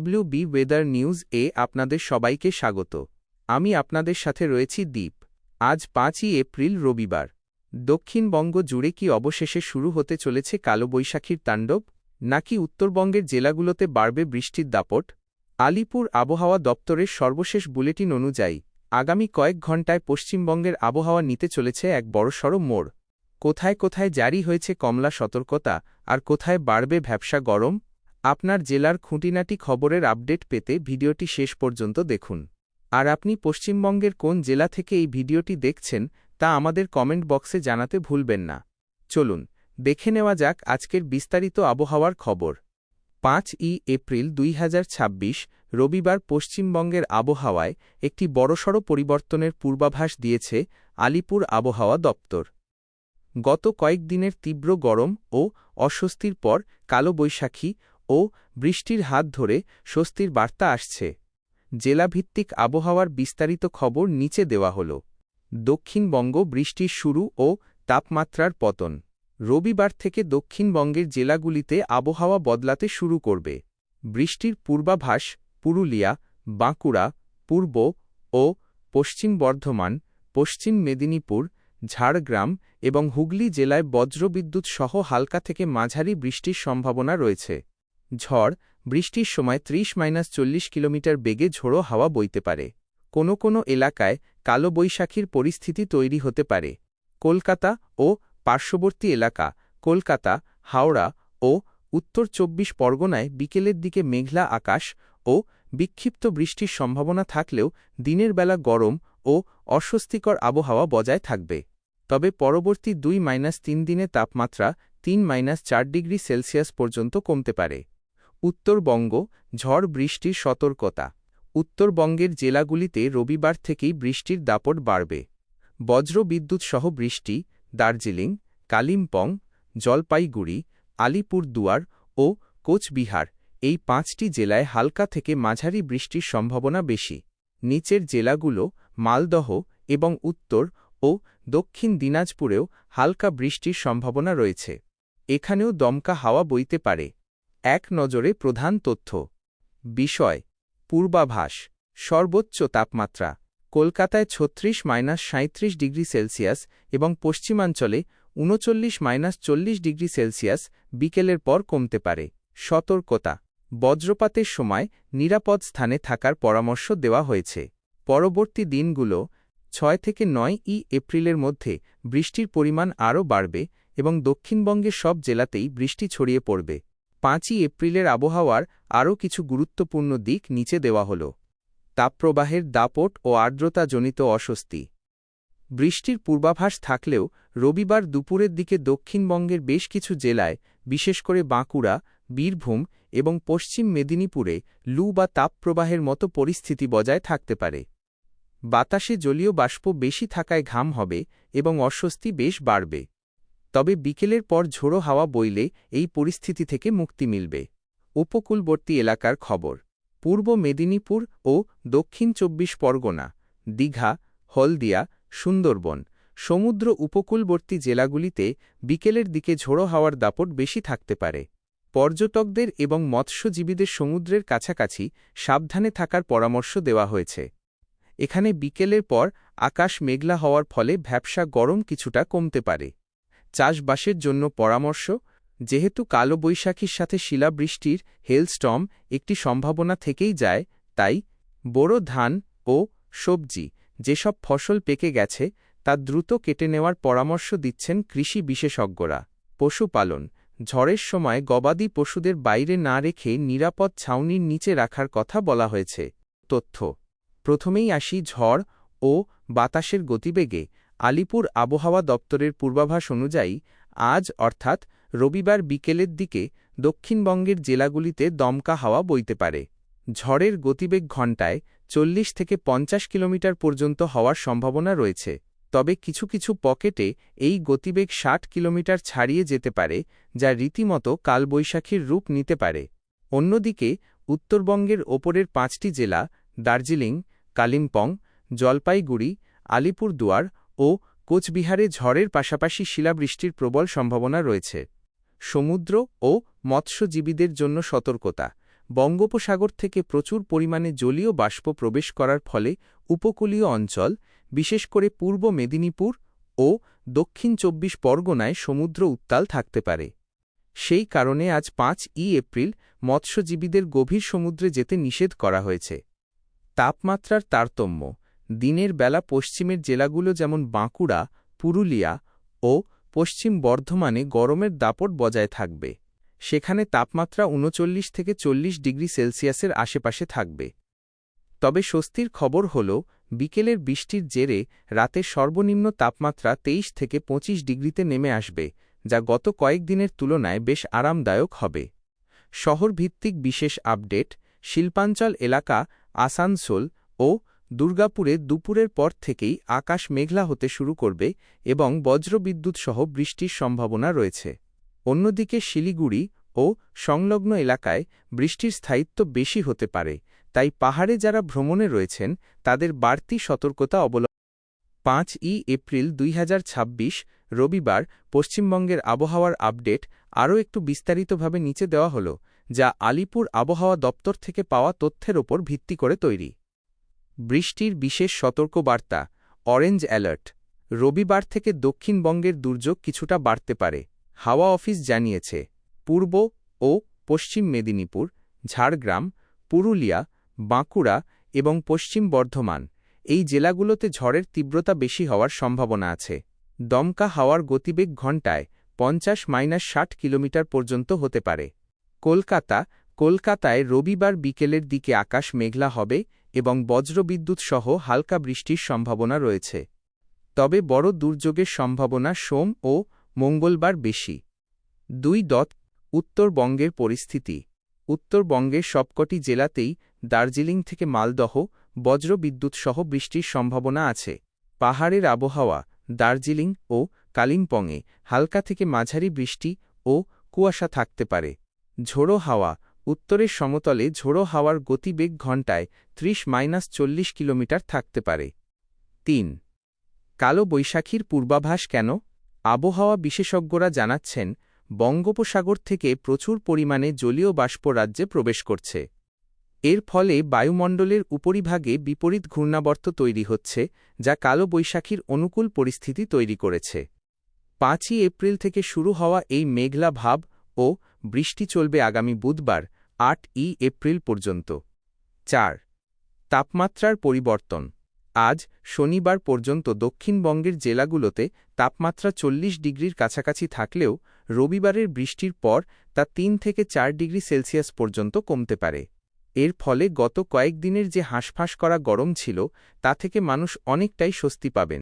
WB weather news এ আপনাদের সবাইকে স্বাগত। আমি আপনাদের সাথে রয়েছি দীপ। আজ ৫ই এপ্রিল রবিবার। দক্ষিণবঙ্গ জুড়ে কি অবশেষে শুরু হতে চলেছে কালবৈশাখীর তাণ্ডব, নাকি উত্তরবঙ্গের জেলাগুলোতে বাড়বে বৃষ্টির দাপট? আলিপুর আবহাওয়া দপ্তরের সর্বশেষ বুলেটিন অনুযায়ী আগামী কয়েক ঘণ্টায় পশ্চিমবঙ্গের আবহাওয়া নিতে চলেছে এক বড়সড় মোড়। কোথায় কোথায় জারি হয়েছে কমলা সতর্কতা, আর কোথায় বাড়বে ভ্যাপসা গরম? আপনার জেলার খুঁটিনাটি খবরের আপডেট পেতে ভিডিওটি শেষ পর্যন্ত দেখুন। আর আপনি পশ্চিমবঙ্গের কোন জেলা থেকে এই ভিডিওটি দেখছেন তা আমাদের কমেন্ট বক্সে জানাতে ভুলবেন না। চলুন দেখে নেওয়া যাক আজকের বিস্তারিত আবহাওয়ার খবর। ৫ই এপ্রিল ২০২৬ রবিবার পশ্চিমবঙ্গের আবহাওয়ায় একটি বড়সড় পরিবর্তনের পূর্বাভাস দিয়েছে আলিপুর আবহাওয়া দপ্তর। গত কয়েকদিনের তীব্র গরম ও অস্বস্তির পর কালবৈশাখী ও বৃষ্টির হাত ধরে স্বস্তির বার্তা আসছে। জেলাভিত্তিক আবহাওয়ার বিস্তারিত খবর নিচে দেওয়া হল। দক্ষিণবঙ্গ বৃষ্টির শুরু ও তাপমাত্রার পতন। রবিবার থেকে দক্ষিণবঙ্গের জেলাগুলিতে আবহাওয়া বদলাতে শুরু করবে। বৃষ্টির পূর্বাভাস পুরুলিয়া, বাঁকুড়া, পূর্ব ও পশ্চিম বর্ধমান, পশ্চিম মেদিনীপুর, ঝাড়গ্রাম এবং হুগলি জেলায় বজ্রবিদ্যুৎ সহ হালকা থেকে মাঝারি বৃষ্টির সম্ভাবনা রয়েছে। ঝড় বৃষ্টির সময় ৩০-৪০ কিলোমিটার বেগে ঝোড়ো হাওয়া বইতে পারে। কোনো কোনো এলাকায় কালবৈশাখীর পরিস্থিতি তৈরি হতে পারে। কলকাতা ও পার্শ্ববর্তী এলাকা কলকাতা, হাওড়া ও উত্তর ২৪ পরগনায় বিকেলের দিকে মেঘলা আকাশ ও বিক্ষিপ্ত বৃষ্টির সম্ভাবনা থাকলেও দিনের বেলা গরম ও অস্বস্তিকর আবহাওয়া বজায় থাকবে। তবে পরবর্তী ২-৩ দিনে তাপমাত্রা ৩-৪ ডিগ্রি সেলসিয়াস পর্যন্ত কমতে পারে। উত্তরবঙ্গ ঝড় বৃষ্টির সতর্কতা। উত্তরবঙ্গের জেলাগুলিতে রবিবার থেকেই বৃষ্টির দাপট বাড়বে। বজ্রবিদ্যুৎ সহ বৃষ্টি দার্জিলিং, কালিম্পং, জলপাইগুড়ি, আলিপুরদুয়ার ও কোচবিহার এই ৫টি জেলায় হালকা থেকে মাঝারি বৃষ্টির সম্ভাবনা বেশি। নিচের জেলাগুলো মালদহ এবং উত্তর ও দক্ষিণ দিনাজপুরেও হালকা বৃষ্টির সম্ভাবনা রয়েছে। এখানেও দমকা হাওয়া বইতে পারে। এক নজরে প্রধান তথ্য বিষয়। পূর্বাভাস। সর্বোচ্চ তাপমাত্রা কলকাতায় ৩৬-৩৭ ডিগ্রি সেলসিয়াস এবং পশ্চিমাঞ্চলে ৩৯-৪০ ডিগ্রি সেলসিয়াস বিকেলের পর কমতে পারে। সতর্কতা। বজ্রপাতের সময় নিরাপদ স্থানে থাকার পরামর্শ দেওয়া হয়েছে। পরবর্তী দিনগুলো ৬ থেকে ৯ই এপ্রিলের মধ্যে বৃষ্টির পরিমাণ আরও বাড়বে এবং দক্ষিণবঙ্গের সব জেলাতেই বৃষ্টি ছড়িয়ে পড়বে। ৫ই এপ্রিলের আবহাওয়ার আরও কিছু গুরুত্বপূর্ণ দিক নিচে দেওয়া হল। তাপপ্রবাহের দাপট ও আর্দ্রতাজনিত অস্বস্তি। বৃষ্টির পূর্বাভাস থাকলেও রবিবার দুপুরের দিকে দক্ষিণবঙ্গের বেশ কিছু জেলায়, বিশেষ করে বাঁকুড়া, বীরভূম এবং পশ্চিম মেদিনীপুরে লু বা তাপপ্রবাহের মতো পরিস্থিতি বজায় থাকতে পারে। বাতাসে জলীয় বাষ্প বেশি থাকায় ঘাম হবে এবং অস্বস্তি বেশ বাড়বে। তবে বিকেলের পর ঝোড়ো হাওয়া বইলে এই পরিস্থিতি থেকে মুক্তি মিলবে। উপকূলবর্তী এলাকার খবর। পূর্ব মেদিনীপুর ও দক্ষিণ ২৪ পরগনা, দীঘা, হলদিয়া, সুন্দরবন, সমুদ্র উপকূলবর্তী জেলাগুলিতে বিকেলের দিকে ঝোড়ো হাওয়ার দাপট বেশি থাকতে পারে। পর্যটকদের এবং মৎস্যজীবীদের সমুদ্রের কাছাকাছি সাবধানে থাকার পরামর্শ দেওয়া হয়েছে। এখানে বিকেলের পর আকাশ মেঘলা হওয়ার ফলে ভ্যাপসা গরম কিছুটা কমতে পারে। চাষবাসের জন্য পরামর্শ। যেহেতু কালবৈশাখীর সাথে শিলাবৃষ্টির হেলস্টর্ম একটি সম্ভাবনা থেকেই যায়, তাই বোরো ধান ও সবজি যেসব ফসল পেকে গেছে তা দ্রুত কেটে নেওয়ার পরামর্শ দিচ্ছেন কৃষি বিশেষজ্ঞরা। পশুপালন। ঝড়ের সময় গবাদি পশুদের বাইরে না রেখে নিরাপদ ছাউনির নিচে রাখার কথা বলা হয়েছে। তথ্য। প্রথমেই আসি ঝড় ও বাতাসের গতিবেগে। আলিপুর আবহাওয়া দপ্তরের পূর্বাভাস অনুযায়ী আজ অর্থাৎ রবিবার বিকেলের দিকে দক্ষিণবঙ্গের জেলাগুলিতে দমকা হাওয়া বইতে পারে। ঝড়ের গতিবেগ ঘণ্টায় ৪০ থেকে ৫০ কিলোমিটার পর্যন্ত হওয়ার সম্ভাবনা রয়েছে। তবে কিছু কিছু পকেটে এই গতিবেগ ৬০ কিলোমিটার ছাড়িয়ে যেতে পারে, যা রীতিমতো কালবৈশাখীর রূপ নিতে পারে। অন্যদিকে উত্তরবঙ্গের ওপরের ৫টি জেলা দার্জিলিং, কালিম্পং, জলপাইগুড়ি, আলিপুরদুয়ার ও কোচবিহারে ঝড়ের পাশাপাশি শিলাবৃষ্টির প্রবল সম্ভাবনা রয়েছে। সমুদ্র ও মৎস্যজীবীদের জন্য সতর্কতা। বঙ্গোপসাগর থেকে প্রচুর পরিমাণে জলীয় বাষ্প প্রবেশ করার ফলে উপকূলীয় অঞ্চল, বিশেষ করে পূর্ব মেদিনীপুর ও দক্ষিণ ২৪ পরগনায় সমুদ্র উত্তাল থাকতে পারে। সেই কারণে আজ ৫ই এপ্রিল মৎস্যজীবীদের গভীর সমুদ্রে যেতে নিষেধ করা হয়েছে। তাপমাত্রার তারতম্য। দিনের বেলা পশ্চিমের জেলাগুলো যেমন বাঁকুড়া, পুরুলিয়া ও পশ্চিম বর্ধমানে গরমের দাপট বজায় থাকবে। সেখানে তাপমাত্রা ৩৯ থেকে ৪০ ডিগ্রি সেলসিয়াসের আশেপাশে থাকবে। তবে স্বস্তির খবর হল, বিকেলের বৃষ্টির জেরে রাতের সর্বনিম্ন তাপমাত্রা ২৩ থেকে ২৫ ডিগ্রিতে নেমে আসবে, যা গত কয়েকদিনের তুলনায় বেশ আরামদায়ক হবে। শহরভিত্তিক বিশেষ আপডেট। শিল্পাঞ্চল এলাকা আসানসোল ও দুর্গাপুরে দুপুরের পর থেকেই আকাশ মেঘলা হতে শুরু করবে এবং বজ্রবিদ্যুৎ সহ বৃষ্টির সম্ভাবনা রয়েছে। অন্যদিকে শিলিগুড়ি ও সংলগ্ন এলাকায় বৃষ্টির স্থায়িত্ব বেশি হতে পারে, তাই পাহাড়ে যারা ভ্রমণে রয়েছেন তাদের বাড়তি সতর্কতা অবলম্বন। ৫ই এপ্রিল ২০২৬ রবিবার পশ্চিমবঙ্গের আবহাওয়ার আপডেট আরও একটু বিস্তারিতভাবে নিচে দেওয়া হল, যা আলিপুর আবহাওয়া দপ্তর থেকে পাওয়া তথ্যের ওপর ভিত্তি করে তৈরি। বৃষ্টির বিশেষ সতর্কবার্তা। Orange alert. রবিবার থেকে দক্ষিণবঙ্গের দুর্যোগ কিছুটা বাড়তে পারে। হাওয়া অফিস জানিয়েছে, পূর্ব ও পশ্চিম মেদিনীপুর, ঝাড়গ্রাম, পুরুলিয়া, বাঁকুড়া এবং পশ্চিম বর্ধমান এই জেলাগুলোতে ঝড়ের তীব্রতা বেশি হওয়ার সম্ভাবনা আছে। দমকা হাওয়ার গতিবেগ ঘণ্টায় ৫০-৬০ কিলোমিটার পর্যন্ত হতে পারে। কলকাতায় রবিবার বিকেলের দিকে আকাশ মেঘলা হবে এবং বজ্রবিদ্যুৎ সহ হালকা বৃষ্টির সম্ভাবনা রয়েছে। তবে বড় দুর্যোগের সম্ভাবনা সোম ও মঙ্গলবার বেশি। ২. উত্তরবঙ্গের পরিস্থিতি। উত্তরবঙ্গের সবকটি জেলাতেই দার্জিলিং থেকে মালদহ বজ্রবিদ্যুৎ সহ বৃষ্টির সম্ভাবনা আছে। পাহাড়ের আবহাওয়া। দার্জিলিং ও কালিম্পংয়ে হালকা থেকে মাঝারি বৃষ্টি ও কুয়াশা থাকতে পারে। ঝোড়ো হাওয়া। উত্তরের সমতলে ঝোড়ো হাওয়ার গতিবেগ ঘণ্টায় ৩০-৪০ কিলোমিটার থাকতে পারে। ৩. কালো বৈশাখীর পূর্বাভাস কেন? আবহাওয়া বিশেষজ্ঞরা জানাচ্ছেন, বঙ্গোপসাগর থেকে প্রচুর পরিমাণে জলীয় বাষ্প রাজ্যে প্রবেশ করছে। এর ফলে বায়ুমণ্ডলের উপরিভাগে বিপরীত ঘূর্ণাবর্ত তৈরি হচ্ছে, যা কালো বৈশাখীর অনুকূল পরিস্থিতি তৈরি করেছে। ৫ই এপ্রিল থেকে শুরু হওয়া এই মেঘলা ভাব ও বৃষ্টি চলবে আগামী বুধবার ৮ই এপ্রিল পর্যন্ত। ৪. তাপমাত্রার পরিবর্তন। আজ শনিবার পর্যন্ত দক্ষিণবঙ্গের জেলাগুলোতে তাপমাত্রা ৪০ ডিগ্রির কাছাকাছি থাকলেও রবিবারের বৃষ্টির পর তা ৩ থেকে ৪ ডিগ্রি সেলসিয়াস পর্যন্ত কমতে পারে। এর ফলে গত কয়েকদিনের যে হাঁসফাঁস করা গরম ছিল তা থেকে মানুষ অনেকটাই স্বস্তি পাবেন।